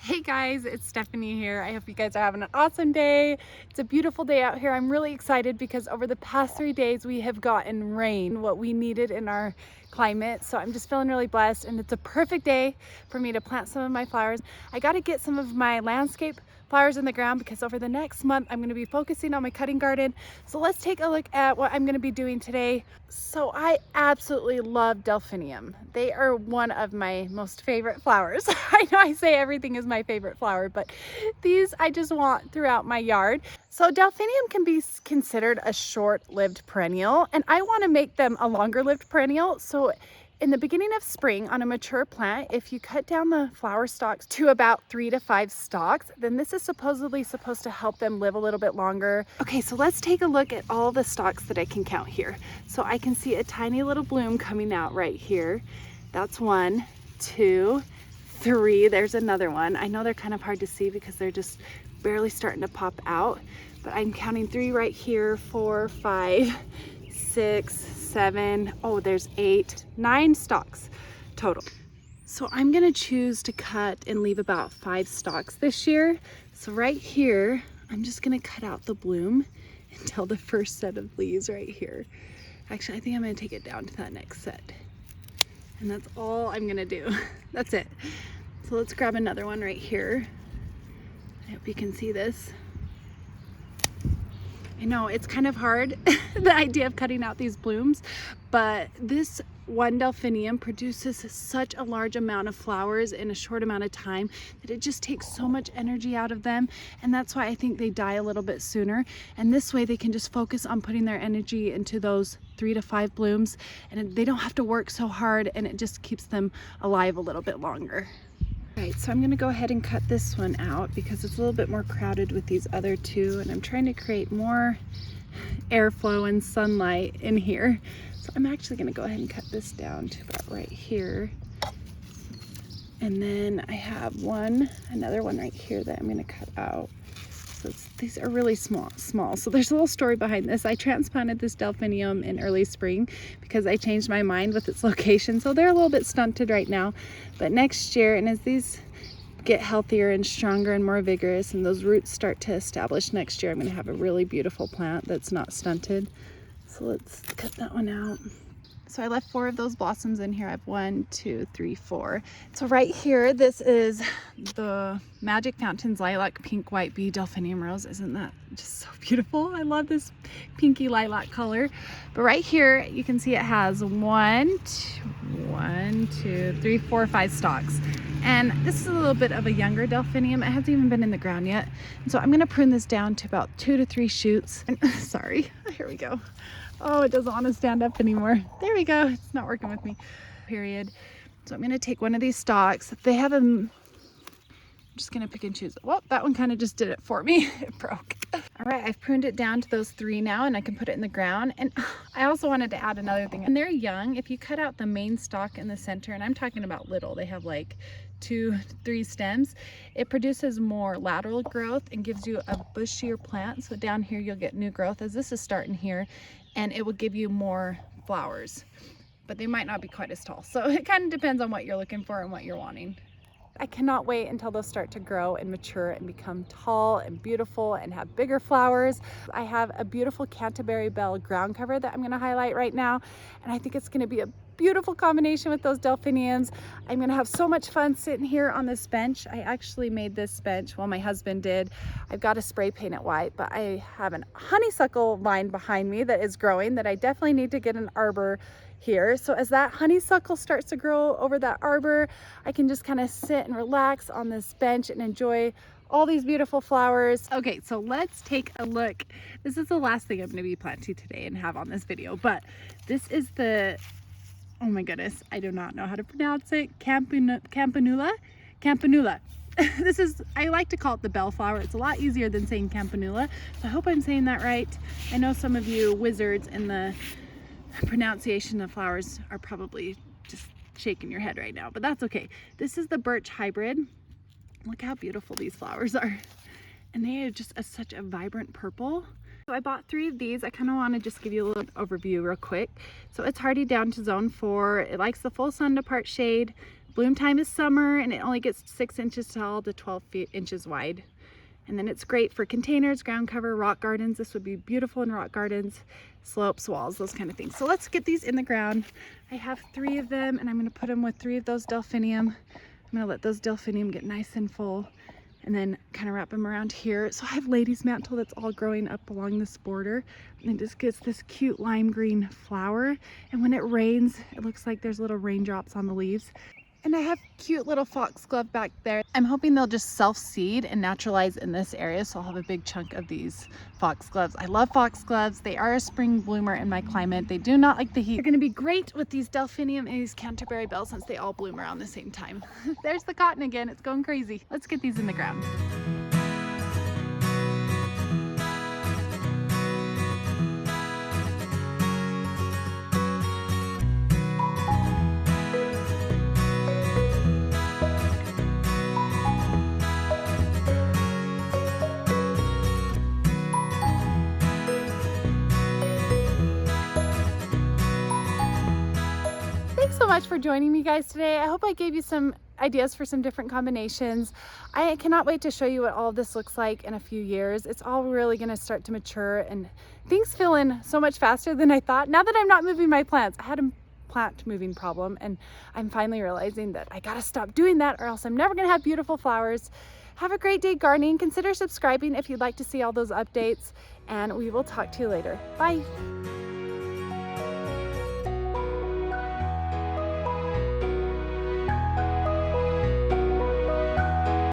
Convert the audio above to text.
Hey guys, it's Stephanie here. I hope you guys are having an awesome day. It's a beautiful day out here. I'm really excited because over the past 3 days we have gotten rain, what we needed in our climate. So I'm just feeling really blessed, and it's a perfect day for me to plant some of my flowers. I got to get some of my landscape flowers in the ground because over the next month I'm going to be focusing on my cutting garden. So let's take a look at what I'm going to be doing today. So I absolutely love delphinium. They are one of my most favorite flowers. I know I say everything is my favorite flower, but these I just want throughout my yard. So delphinium can be considered a short-lived perennial, and I want to make them a longer-lived perennial. So in the beginning of spring on a mature plant, if you cut down the flower stalks to about 3 to 5 stalks, then this is supposedly supposed to help them live a little bit longer. Okay, so let's take a look at all the stalks that I can count here. So I can see a tiny little bloom coming out right here. That's 1, 2, 3. There's another one. I know they're kind of hard to see because they're just barely starting to pop out, but I'm counting 3 right here, 4, 5, 6, 7. Oh, there's 8, 9 stalks total. So I'm gonna choose to cut and leave about 5 stalks this year. So right here, I'm just gonna cut out the bloom until the first set of leaves right here. Actually, I think I'm gonna take it down to that next set. And that's all I'm gonna do. That's it. So let's grab another one right here. I hope you can see this. I know it's kind of hard, the idea of cutting out these blooms, but this one delphinium produces such a large amount of flowers in a short amount of time that it just takes so much energy out of them, and that's why I think they die a little bit sooner. And this way they can just focus on putting their energy into those 3 to 5 blooms, and they don't have to work so hard, and it just keeps them alive a little bit longer. Alright, so I'm going to go ahead and cut this one out because it's a little bit more crowded with these other 2, and I'm trying to create more airflow and sunlight in here. So I'm actually going to go ahead and cut this down to about right here. And then I have another one right here that I'm going to cut out. So these are really small. So there's a little story behind this. I transplanted this delphinium in early spring because I changed my mind with its location. So they're a little bit stunted right now, but next year, and as these get healthier and stronger and more vigorous and those roots start to establish next year, I'm going to have a really beautiful plant that's not stunted. So let's cut that one out. So I left 4 of those blossoms in here. I have 1, 2, 3, 4. So right here, this is the Magic Fountains Lilac Pink White Bee Delphinium Rose. Isn't that just so beautiful? I love this pinky lilac color. But right here, you can see it has 1, 2, 3, 4, 5 stalks. And this is a little bit of a younger delphinium. It hasn't even been in the ground yet. And so I'm gonna prune this down to about 2 to 3 shoots. And sorry, here we go. Oh, it doesn't want to stand up anymore. There we go. It's not working with me. Period. So I'm going to take one of these stalks. They have I'm just going to pick and choose. Well, that one kind of just did it for me. It broke. All right, I've pruned it down to those 3 now, and I can put it in the ground. And I also wanted to add another thing. And they're young. If you cut out the main stalk in the center, and I'm talking about little, they have like 2, 3 stems, it produces more lateral growth and gives you a bushier plant. So down here you'll get new growth as this is starting here, and it will give you more flowers, but they might not be quite as tall. So it kind of depends on what you're looking for and what you're wanting. I cannot wait until they'll start to grow and mature and become tall and beautiful and have bigger flowers. I have a beautiful Canterbury Bell ground cover that I'm going to highlight right now, and I think it's going to be a beautiful combination with those delphiniums. I'm going to have so much fun sitting here on this bench. I actually made this bench, well, my husband did. I've got to spray paint it white, but I have a honeysuckle vine behind me that is growing that I definitely need to get an arbor here. So as that honeysuckle starts to grow over that arbor, I can just kind of sit and relax on this bench and enjoy all these beautiful flowers. Okay, so let's take a look. This is the last thing I'm going to be planting today and have on this video, but this is the, oh my goodness, I do not know how to pronounce it. Campanula. This is, I like to call it the bellflower. It's a lot easier than saying Campanula. So I hope I'm saying that right. I know some of you wizards in the pronunciation of flowers are probably just shaking your head right now, but that's okay. This is the Birch Hybrid. Look how beautiful these flowers are. And they are just such a vibrant purple. So I bought 3 of these. I kind of want to just give you a little overview real quick. So it's hardy down to zone 4. It likes the full sun to part shade, Bloom time is summer, and it only gets 6 inches tall to 12 inches wide. And then it's great for containers, ground cover, rock gardens. This would be beautiful in rock gardens, slopes, walls, those kind of things. So let's get these in the ground. I have 3 of them, and I'm going to put them with 3 of those delphinium. I'm going to let those delphinium get nice and full, and then kind of wrap them around here. So I have lady's mantle that's all growing up along this border, and it just gets this cute lime green flower. And when it rains, it looks like there's little raindrops on the leaves. And I have cute little foxglove back there. I'm hoping they'll just self-seed and naturalize in this area, so I'll have a big chunk of these foxgloves. I love foxgloves. They are a spring bloomer in my climate. They do not like the heat. They're gonna be great with these delphinium and these Canterbury Bells since they all bloom around the same time. There's the cotton again, it's going crazy. Let's get these in the ground. So much for joining me guys today. I hope I gave you some ideas for some different combinations. I cannot wait to show you what all of this looks like in a few years. It's all really going to start to mature, and things fill in so much faster than I thought. Now that I'm not moving my plants, I had a plant moving problem, and I'm finally realizing that I gotta stop doing that or else I'm never gonna have beautiful flowers. Have a great day gardening. Consider subscribing if you'd like to see all those updates, and we will talk to you later. Bye.